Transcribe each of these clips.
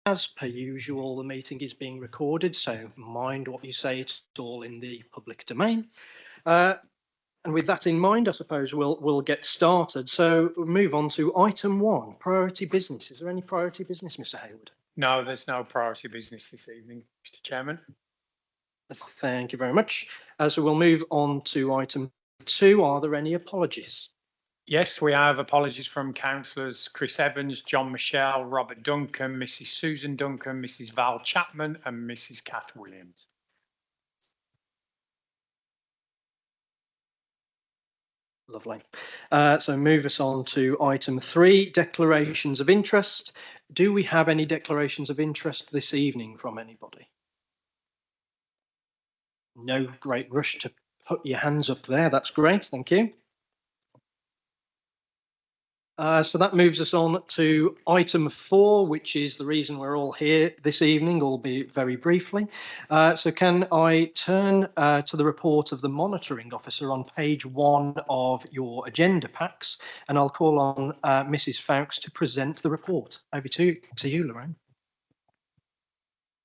As per usual, the meeting is being recorded, so mind what you say, it's all in the public domain. And with that in mind, I suppose we'll get started. So we'll move on to item 1, priority business. Is there any priority business, Mr. Hayward? No, there's no priority business this evening, Mr. Chairman. Thank you very much. So we'll move on to item 2. Are there any apologies? Yes, we have apologies from councillors Chris Evans, John Michelle, Robert Duncan, Mrs. Susan Duncan, Mrs. Val Chapman and Mrs. Kath Williams. Lovely. So move us on to item 3, declarations of interest. Do we have any declarations of interest this evening from anybody? No great rush to put your hands up there. That's great. Thank you. So that moves us on to item 4, which is the reason we're all here this evening, albeit very briefly. So can I turn to the report of the monitoring officer on page 1 of your agenda packs, and I'll call on Mrs. Fowkes to present the report. Over to you, Lorraine.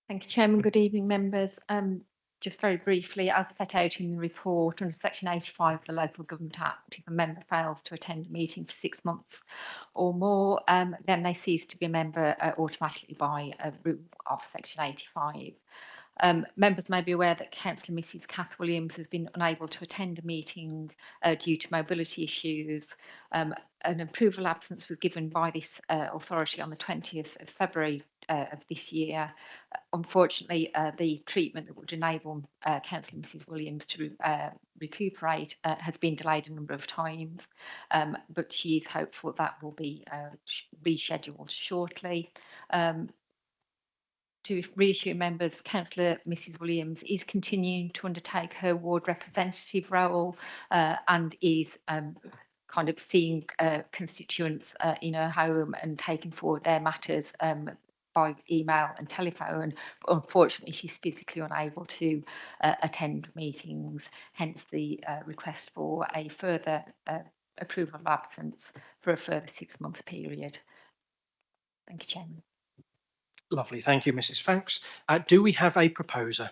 Thank you, Chairman. Good evening, members. Just very briefly, as set out in the report, under Section 85 of the Local Government Act, if a member fails to attend a meeting for 6 months or more, then they cease to be a member automatically by a rule of Section 85. Members may be aware that Councillor Mrs. Kath Williams has been unable to attend a meeting due to mobility issues. An approval absence was given by this authority on the 20th of February of this year. Unfortunately, the treatment that would enable Councillor Mrs. Williams to recuperate has been delayed a number of times, but she is hopeful that will be rescheduled shortly. To reassure members, Councillor Mrs. Williams is continuing to undertake her ward representative role and is kind of seeing constituents in her home and taking forward their matters by email and telephone. But unfortunately, she's physically unable to attend meetings, hence the request for a further approval of absence for a further 6-month period. Thank you, Chairman. Lovely. Thank you, Mrs. Fowkes. Do we have a proposer?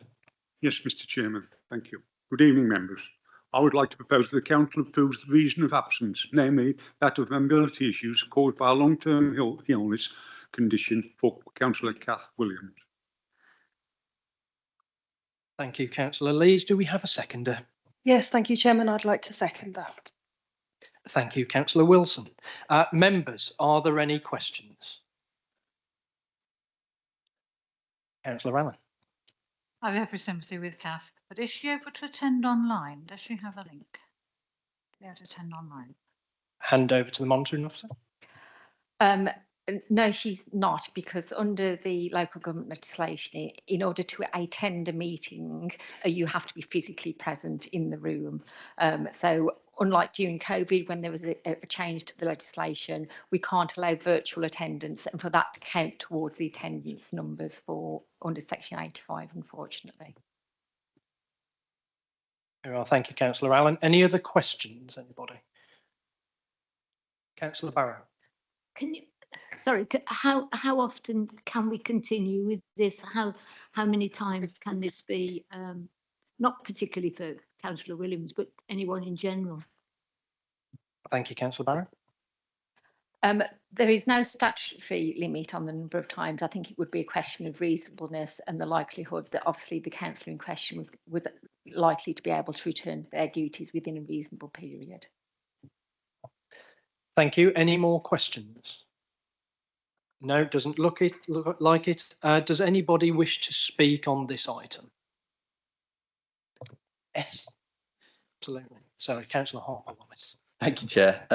Yes, Mr. Chairman. Thank you. Good evening, members. I would like to propose that the Council approves the reason of absence, namely that of mobility issues caused by a long-term illness condition for Councillor Kath Williams. Thank you, Councillor Lees. Do we have a seconder? Yes, thank you, Chairman. I'd like to second that. Thank you, Councillor Wilson. Members, are there any questions? Councillor Allen. I have every sympathy with Kath, but is she able to attend online? Does she have a link to be able to attend online? Hand over to the monitoring officer. No, she's not, because under the local government legislation, in order to attend a meeting, you have to be physically present in the room. So unlike during COVID, when there was a change to the legislation, we can't allow virtual attendance, and for that to count towards the attendance numbers for under Section 85, unfortunately. Very well, thank you, Councillor Allen. Any other questions, anybody? Councillor Barrow. Can you, sorry, how often can we continue with this? How many times can this be? Not particularly for Councillor Williams, but anyone in general. Thank you, Councillor Barrow. There is no statutory limit on the number of times. I think it would be a question of reasonableness and the likelihood that obviously the councillor in question was likely to be able to return to their duties within a reasonable period. Thank you. Any more questions? No, doesn't look like it. Does anybody wish to speak on this item? Yes, absolutely. Sorry, Councillor Harper-Wallace. Thank you, Chair.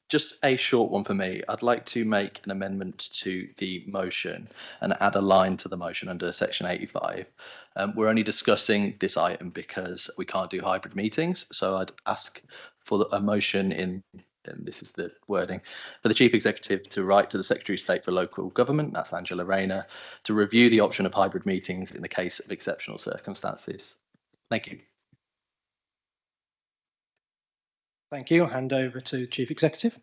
Just a short one for me. I'd like to make an amendment to the motion and add a line to the motion under Section 85. We're only discussing this item because we can't do hybrid meetings. So I'd ask for a motion in, and this is the wording, for the Chief Executive to write to the Secretary of State for Local Government, that's Angela Rayner, to review the option of hybrid meetings in the case of exceptional circumstances. Thank you. Thank you. I'll hand over to Chief Executive.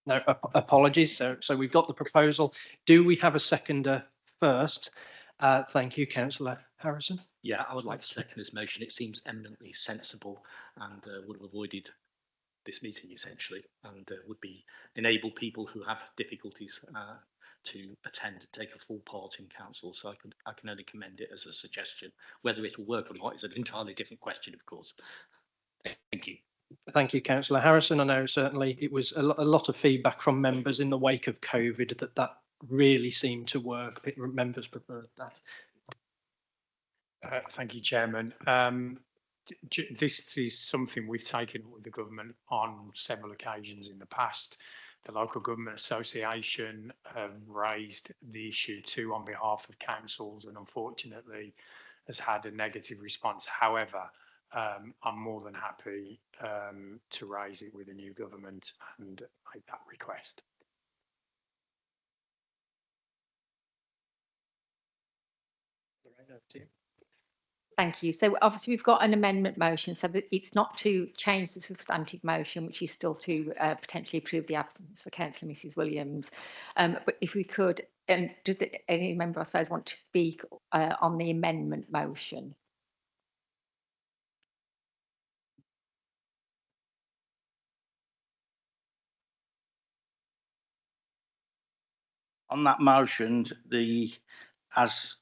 No, apologies. So we've got the proposal. Do we have a seconder first? Thank you, councillor Harrison. Yeah, I would like to second this motion. It seems eminently sensible and would have avoided this meeting essentially, and would be enable people who have difficulties to attend and take a full part in council. So I can only commend it as a suggestion. Whether it will work or not is an entirely different question, of course. Thank you. Thank you, councillor Harrison. I know certainly it was a lot of feedback from members in the wake of COVID that really seemed to work. Members preferred that. Thank you, Chairman. This is something we've taken up with the government on several occasions in the past. The Local Government Association have raised the issue too on behalf of councils and unfortunately has had a negative response. However, I'm more than happy to raise it with the new government and make that request. Thank you. So obviously we've got an amendment motion, so that it's not to change the substantive motion, which is still to potentially approve the absence for Councillor Mrs Williams. But if we could, and does any member, I suppose, want to speak on the amendment motion? On that motion, as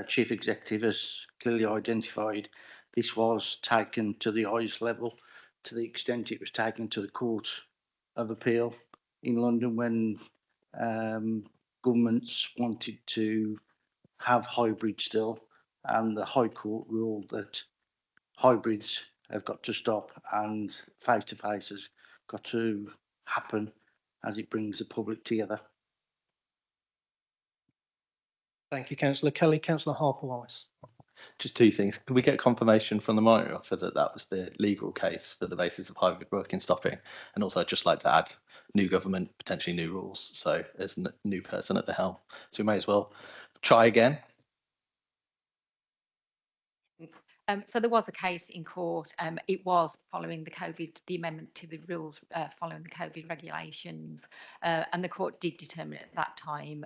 Chief Executive has clearly identified, this was taken to the highest level to the extent it was taken to the Court of Appeal in London when governments wanted to have hybrid still, and the High Court ruled that hybrids have got to stop and face-to-face has got to happen as it brings the public together. Thank you, councillor Kelly. Councillor Harper-Wallace. Just two things. Could we get confirmation from the Monitoring Officer that that was the legal case for the basis of hybrid working stopping? And also, I'd just like to add new government, potentially new rules. So there's a new person at the helm. So we may as well try again. So there was a case in court. It was following the amendment to the rules following the COVID regulations, and the court did determine at that time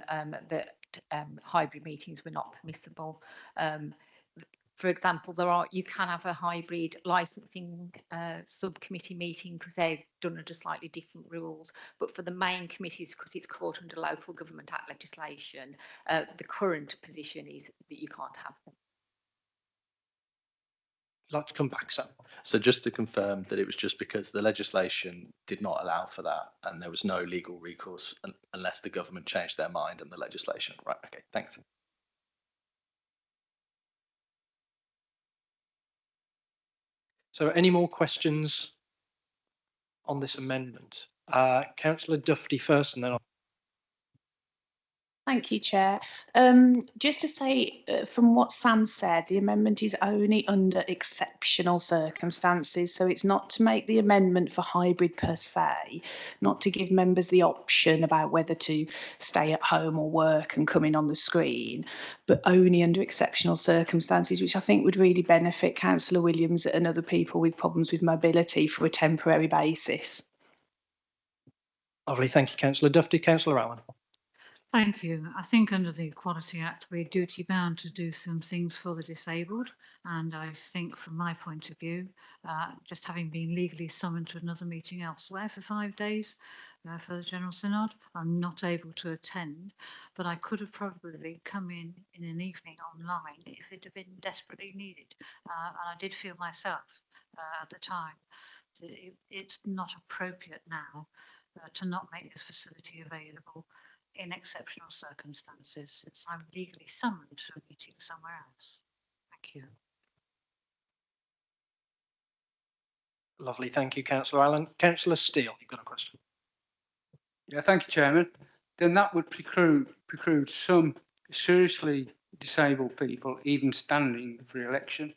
that hybrid meetings were not permissible. For example, you can have a hybrid licensing subcommittee meeting because they're done under slightly different rules. But for the main committees, because it's caught under Local Government Act legislation, the current position is that you can't have them. Like to come back, Sam. So just to confirm that it was just because the legislation did not allow for that and there was no legal recourse unless the government changed their mind and the legislation. Right, okay, thanks. So any more questions on this amendment? Councillor Dufty first and then Thank you, Chair. Just to say, from what Sam said, the amendment is only under exceptional circumstances. So it's not to make the amendment for hybrid per se, not to give members the option about whether to stay at home or work and come in on the screen, but only under exceptional circumstances, which I think would really benefit Councillor Williams and other people with problems with mobility for a temporary basis. lovely. Thank you, Councillor Dufty. Councillor Allen. Thank you. I think under the Equality Act, we're duty bound to do some things for the disabled. And I think from my point of view, just having been legally summoned to another meeting elsewhere for 5 days for the General Synod, I'm not able to attend, but I could have probably come in an evening online if it had been desperately needed. And I did feel myself at the time that it's not appropriate now to not make this facility available in exceptional circumstances, since I'm legally summoned to a meeting somewhere else. Thank you. Lovely. Thank you, Councillor Allen. Councillor Steele, you've got a question. Yeah, thank you, Chairman. Then that would preclude some seriously disabled people even standing for election.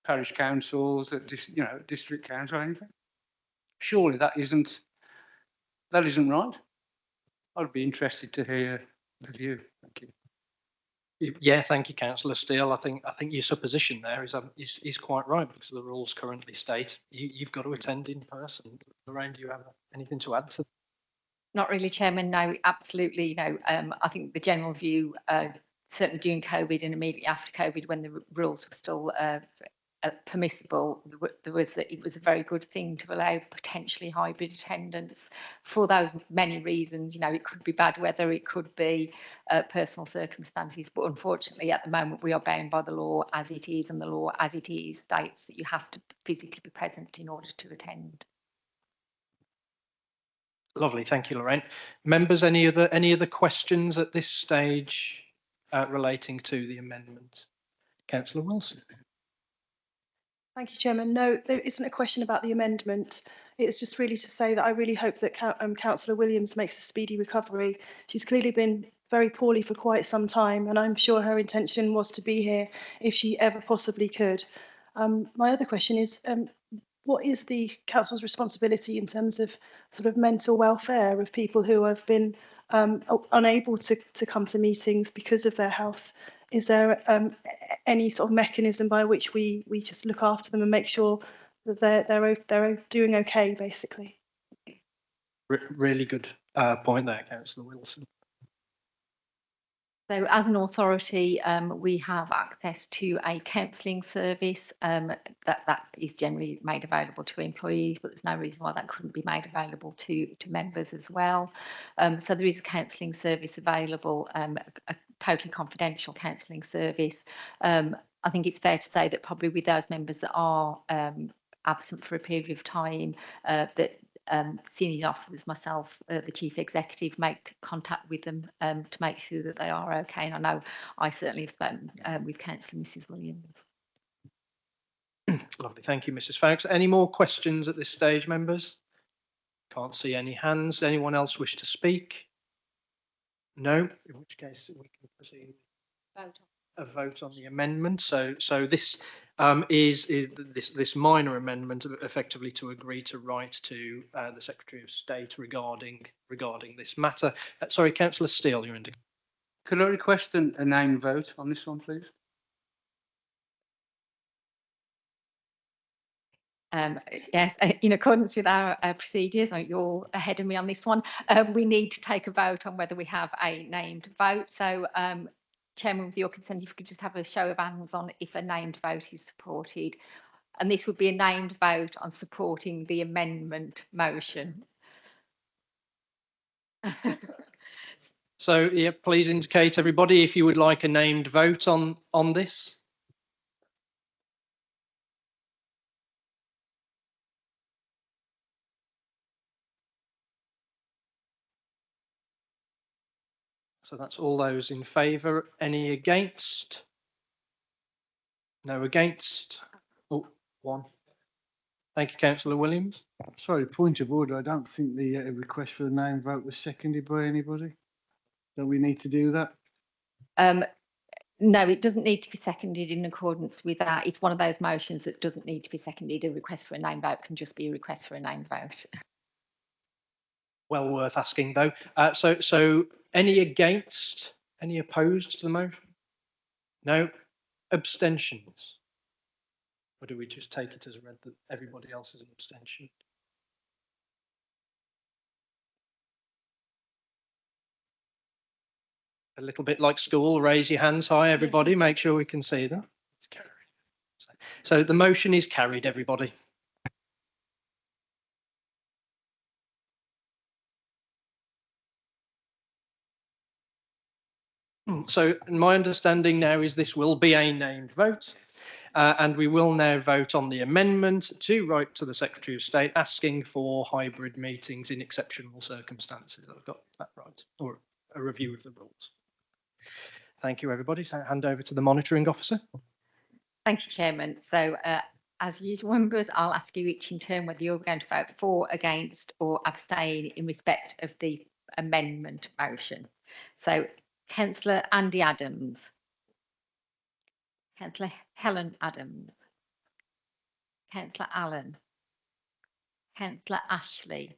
Parish councils, district council, anything. Surely that isn't right. I'd be interested to hear the view. Thank you. Yeah, thank you, Councillor Steele. I think your supposition there is quite right, because the rules currently state you've got to attend in person. Lorraine, do you have anything to add to? Not really, Chairman. No, absolutely. No, I think the general view, certainly during COVID and immediately after COVID, when the rules were still permissible, it was a very good thing to allow potentially hybrid attendance for those many reasons. You know, it could be bad weather, it could be personal circumstances, but unfortunately at the moment we are bound by the law as it is, and the law as it is states that you have to physically be present in order to attend. Lovely, thank you, Lorraine. Members, any other questions at this stage relating to the amendment? Councillor Wilson. Thank you, Chairman. No, there isn't a question about the amendment. It's just really to say that I really hope that Councillor Williams makes a speedy recovery. She's clearly been very poorly for quite some time, and I'm sure her intention was to be here if she ever possibly could. My other question is, what is the council's responsibility in terms of sort of mental welfare of people who have been unable to come to meetings because of their health? Is there any sort of mechanism by which we just look after them and make sure that they're doing okay, basically? Really good point there, Councillor Wilson. So as an authority, we have access to a counselling service that is generally made available to employees, but there's no reason why that couldn't be made available to members as well. So there is a counselling service available, a totally confidential counselling service. I think it's fair to say that probably with those members that are absent for a period of time, that senior officers, myself, the chief executive, make contact with them to make sure that they are okay. And I know I certainly have spoken with Councillor Mrs. Williams. Lovely, thank you, Mrs. Fowkes. Any more questions at this stage, members? Can't see any hands. Anyone else wish to speak? No, in which case we can proceed. A vote on the amendment. So this is this minor amendment effectively to agree to write to the Secretary of State regarding this matter. Sorry, Councillor Steele, you're indicating. Could I request a name vote on this one, please? Yes, in accordance with our procedures, you're all ahead of me on this one. We need to take a vote on whether we have a named vote. So, Chairman, with your consent, if you could just have a show of hands on if a named vote is supported. And this would be a named vote on supporting the amendment motion. So, yeah, please indicate, everybody, if you would like a named vote on this. So that's all those in favour. Any against? No against? Oh, one. Thank you, Councillor Williams. Sorry, point of order. I don't think the request for a name vote was seconded by anybody. Don't we need to do that? No, it doesn't need to be seconded in accordance with that. It's one of those motions that doesn't need to be seconded. A request for a name vote can just be a request for a name vote. Well worth asking, though. So any against? Any opposed to the motion? No. Abstentions? Or do we just take it as read that everybody else is an abstention? A little bit like school, raise your hands high, everybody, make sure we can see them. It's carried. So the motion is carried, everybody. So my understanding now is this will be a named vote. And we will now vote on the amendment to write to the Secretary of State asking for hybrid meetings in exceptional circumstances. I've got that right, or a review of the rules. Thank you, everybody. So hand over to the monitoring officer. Thank you, Chairman. So as usual, members, I'll ask you each in turn whether you're going to vote for, against or abstain in respect of the amendment motion. So Councillor Andy Adams. Councillor Helen Adams. Councillor Allen. Councillor Ashley.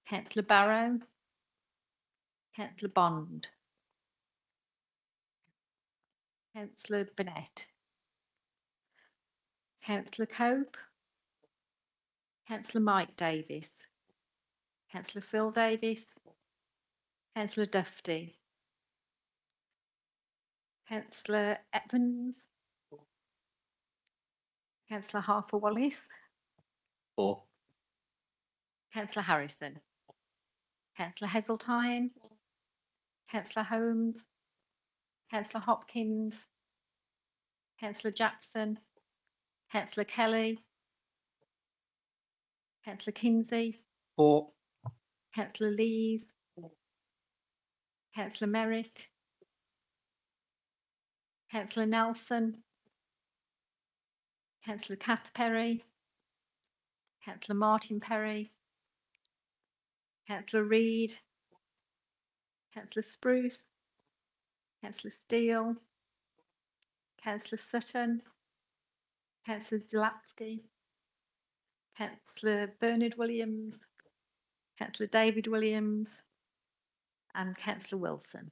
Councillor Barrow. Councillor Bond. Councillor Burnett. Councillor Cope. Councillor Mike Davis. Councillor Phil Davis. Councillor Dufty. Councillor Evans. Councillor Harper Wallis. 4. Councillor Harrison. Councillor Heseltine. Councillor Holmes. Councillor Hopkins. Councillor Jackson. Councillor Kelly. Councillor Kinsey. 4. Councillor Lees. Councillor Merrick. Councillor Nelson. Councillor Kath Perry. Councillor Martin Perry. Councillor Reid. Councillor Spruce. Councillor Steele. Councillor Sutton. Councillor Zalatsky. Councillor Bernard Williams. Councillor David Williams. And Councillor Wilson.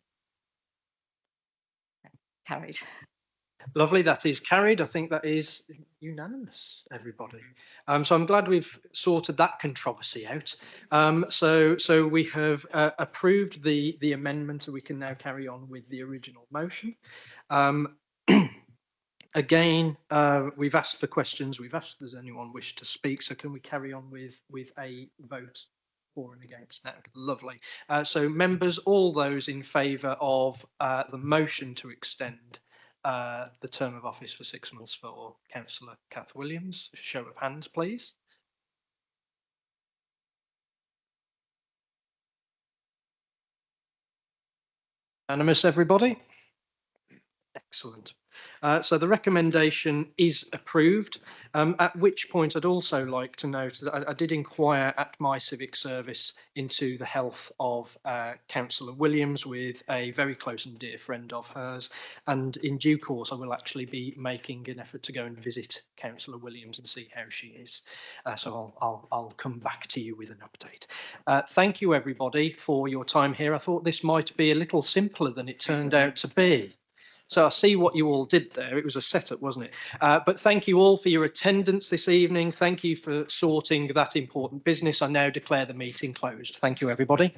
Carried. Lovely, that is carried. I think that is unanimous, everybody. So I'm glad we've sorted that controversy out. So we have approved the amendment, and we can now carry on with the original motion. Again, we've asked for questions. We've asked, does anyone wish to speak? So can we carry on with a vote for and against now? Lovely. So members, all those in favour of the motion to extend the term of office for 6 months for Councillor Kath Williams, show of hands, please. Unanimous, everybody? Excellent. So the recommendation is approved, at which point I'd also like to note that I did inquire at my civic service into the health of Councillor Williams with a very close and dear friend of hers, and in due course I will actually be making an effort to go and visit Councillor Williams and see how she is. So I'll come back to you with an update. Thank you everybody for your time here. I thought this might be a little simpler than it turned out to be. So I see what you all did there. It was a setup, wasn't it? But thank you all for your attendance this evening. Thank you for sorting that important business. I now declare the meeting closed. Thank you, everybody.